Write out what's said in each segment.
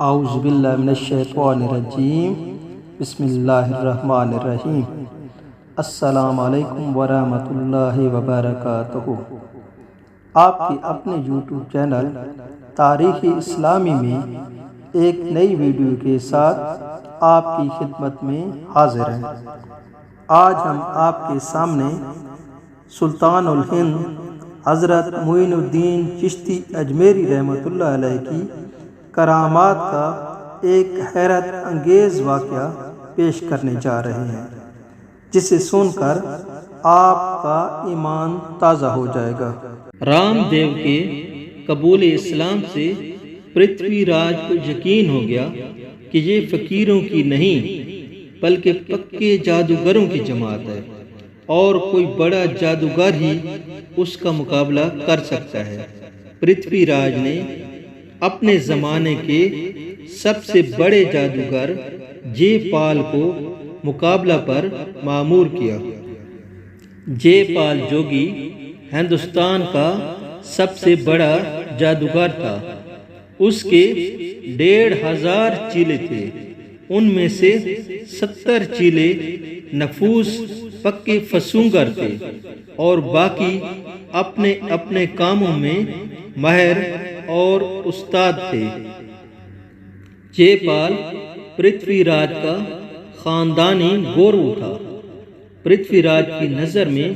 اعوذ باللہ من الشیطان الرجیم بسم اللہ الرحمن الرحیم السلام علیکم ورحمۃ اللہ وبرکاتہ۔ آپ کے اپنے یوٹیوب چینل تاریخ اسلامی میں ایک نئی ویڈیو کے ساتھ آپ کی خدمت میں حاضر ہیں۔ آج ہم آپ کے سامنے سلطان الہند حضرت معین الدین چشتی اجمیری رحمۃ اللہ علیہ کی کرامات کا ایک حیرت انگیز واقعہ پیش کرنے جا رہے ہیں، جسے سن کر آپ کا ایمان تازہ ہو جائے گا۔ رام دیو کے قبول اسلام سے پرتھوی راج کو یقین ہو گیا کہ یہ فقیروں کی نہیں بلکہ پکے جادوگروں کی جماعت ہے اور کوئی بڑا جادوگر ہی اس کا مقابلہ کر سکتا ہے۔ پرتھوی راج نے اپنے زمانے کے سب سے بڑے جادوگر جے پال کو مقابلہ پر مامور کیا۔ جے پال جوگی ہندوستان کا سب سے بڑا جادوگر تھا۔ اس کے 1500 چیلے تھے، ان میں سے 70 چیلے نفوس پکے فسونگر تھے اور باقی اپنے اپنے کاموں میں ماہر اور استاد تھے۔ جے پال پرتھوی راج کا خاندانی گورو تھا۔ پرتھوی راج کی نظر میں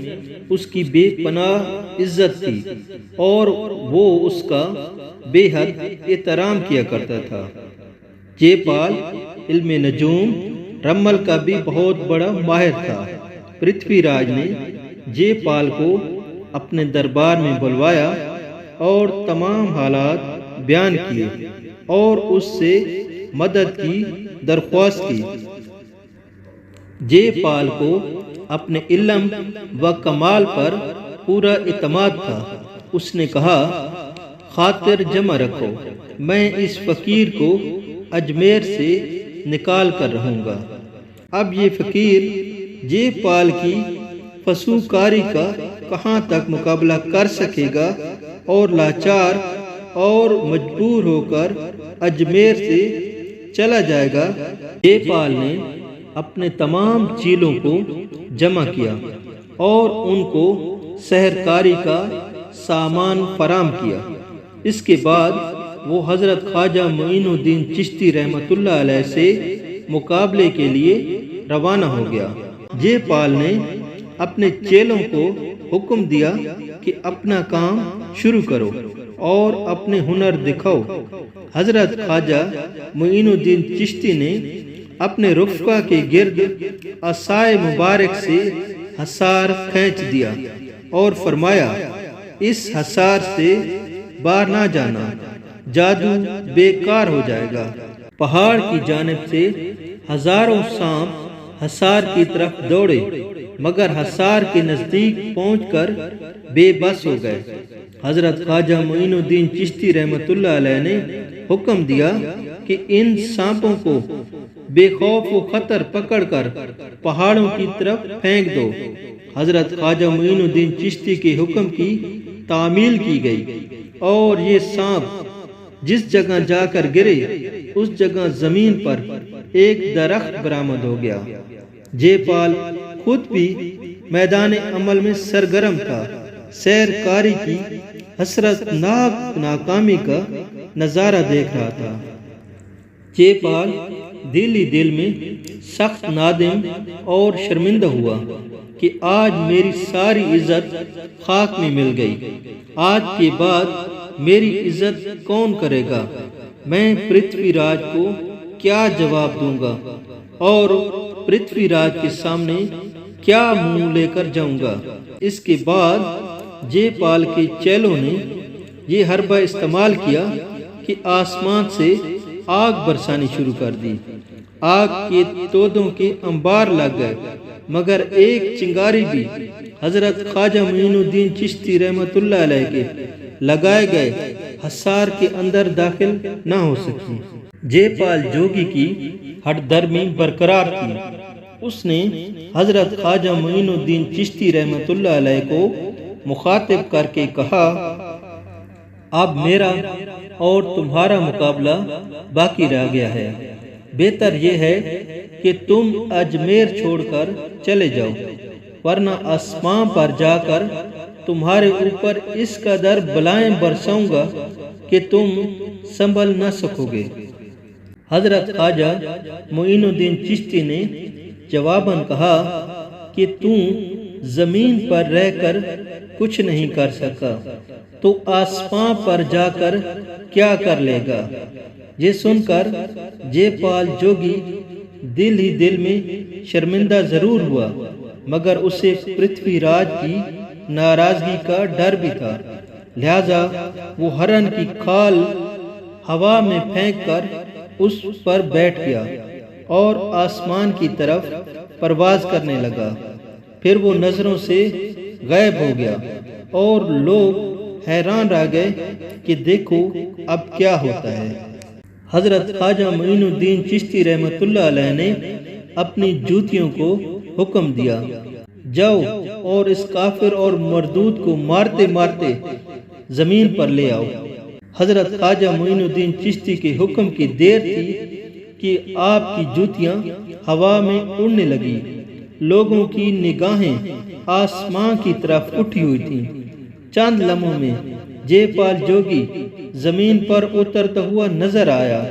اس کی بے پناہ عزت تھی اور وہ اس کا بے حد احترام کیا کرتا تھا۔ جے پال علم نجوم رمل کا بھی بہت بڑا ماہر تھا۔ پرتھوی راج نے جے پال کو اپنے دربار میں بلوایا اور تمام حالات بیان کیے اور اس سے مدد کی درخواست کی۔ جے پال کو اپنے علم و کمال پر پورا اعتماد تھا۔ اس نے کہا، خاطر جمع رکھو، میں اس فقیر کو اجمیر سے نکال کر رہوں گا۔ اب یہ فقیر جے پال کی فسوکاری کا کہاں تک مقابلہ کر سکے گا اور لاچار اور مجبور ہو کر اجمیر سے چلا جائے گا۔ جے پال نے اپنے تمام چیلوں کو جمع کیا اور ان کو سحرکاری کا سامان فراہم کیا۔ اس کے بعد وہ حضرت خواجہ معین الدین چشتی رحمۃ اللہ علیہ سے مقابلے کے لیے روانہ ہو گیا۔ جے پال نے اپنے چیلوں کو حکم دیا کہ اپنا کام شروع کرو اور اپنے ہنر دکھاؤ۔ حضرت خواجہ معین الدین چشتی نے اپنے رفقا کے گرد عصائے مبارک سے حصار کھینچ دیا اور فرمایا، اس حصار سے باہر نہ جانا، جادو بیکار ہو جائے گا۔ پہاڑ کی جانب سے ہزاروں سانپ حصار کی طرف دوڑے مگر حصار کے نزدیک پہنچ کر بے بس ہو گئے۔ حضرت خواجہ معین الدین چشتی رحمۃ اللہ علیہ نے حکم دیا کہ ان سانپوں کو بے خوف و خطر پکڑ کر پہاڑوں کی طرف پھینک دو۔ حضرت خواجہ معین الدین چشتی کے حکم کی تعمیل کی گئی اور یہ سانپ جس جگہ جا کر گرے اس جگہ زمین پر ایک درخت برآمد ہو گیا۔ جے پال خود بھی میدان عمل میں سرگرم تھا، سیر کاری کی حسرت ناک ناکامی کا نظارہ دیکھ رہا تھا۔ جے پال دل ہی دل میں سخت نادم اور شرمندہ ہوا کہ آج میری ساری عزت خاک میں مل گئی۔ آج کے بعد میری عزت کون کرے گا؟ میں پرتھوی راج کو کیا جواب دوں گا اور پرتھوی راج کے سامنے کیا منہ لے کر جاؤں گا؟ اس کے بعد جے پال کے چیلوں نے یہ حربہ استعمال کیا کہ آسمان سے آگ برسانی شروع کر دی۔ آگ کے تودوں کے انبار لگ گئے مگر ایک چنگاری بھی حضرت خواجہ معین الدین چشتی رحمۃ اللہ علیہ کے لگائے گئے حصار کے اندر داخل نہ ہو سکی۔ جے پال جوگی کی ہٹ درمی برقرار تھی۔ اس نے حضرت خواجہ معین الدین چشتی رحمۃ اللہ علیہ کو مخاطب کر کے کہا، اب میرا اور تمہارا مقابلہ باقی رہ گیا ہے۔ بہتر یہ ہے کہ تم اجمیر چھوڑ کر چلے جاؤ، ورنہ آسمان پر جا کر تمہارے اوپر اس قدر بلائیں برساؤں گا کہ تم سنبھل نہ سکو گے۔ حضرت خواجہ معین الدین چشتی نے جواباً کہا کہ تم زمین پر رہ کر کچھ نہیں کر سکا تو آسمان پر جا کر کیا کر لے گا؟ یہ سن کر جے پال جوگی دل ہی دل میں شرمندہ ضرور ہوا، مگر اسے پرتھوی راج کی ناراضگی کا ڈر بھی تھا، لہذا وہ ہرن کی کھال ہوا میں پھینک کر اس پر بیٹھ گیا اور آسمان کی طرف پرواز کرنے لگا۔ پھر وہ نظروں سے غائب ہو گیا اور لوگ حیران رہ گئے کہ دیکھو اب کیا ہوتا ہے۔ حضرت خواجہ معین الدین چشتی رحمۃ اللہ علیہ نے اپنی جوتیوں کو حکم دیا، جاؤ اور اس کافر اور مردود کو مارتے مارتے زمین پر لے آؤ۔ حضرت خواجہ معین الدین چشتی کے حکم کی دیر تھی کہ آپ کی جوتیاں ہوا میں اڑنے لگی۔ لوگوں کی نگاہیں آسمان کی طرف اٹھی ہوئی تھیں۔ چند لمحوں میں جے پال جوگی زمین پر اترتا ہوا نظر آیا۔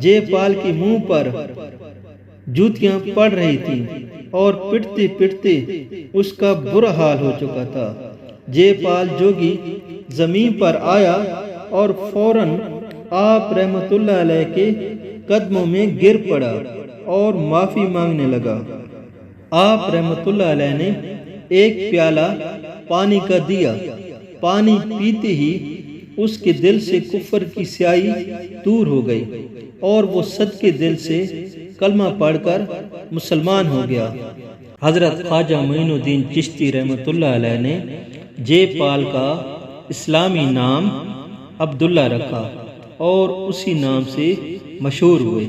جے پال کے منہ پر جوتیاں پڑ رہی تھیں اور پٹتے پٹتے اس کا برا حال ہو چکا تھا۔ جے پال جوگی زمین پر آیا اور فوراً آپ رحمت اللہ علیہ کے قدموں میں گر پڑا اور معافی مانگنے لگا۔ آپ رحمت اللہ علیہ نے ایک پیالہ پانی کا دیا۔ پانی پیتے ہی اس کے دل سے کفر کی سیاہی دور ہو گئی اور وہ صدقے دل سے کلمہ پڑھ کر مسلمان ہو گیا۔ حضرت خواجہ معین الدین چشتی رحمت اللہ علیہ نے جے پال کا اسلامی نام عبداللہ رکھا اور اسی نام سے مشہور ہوئے۔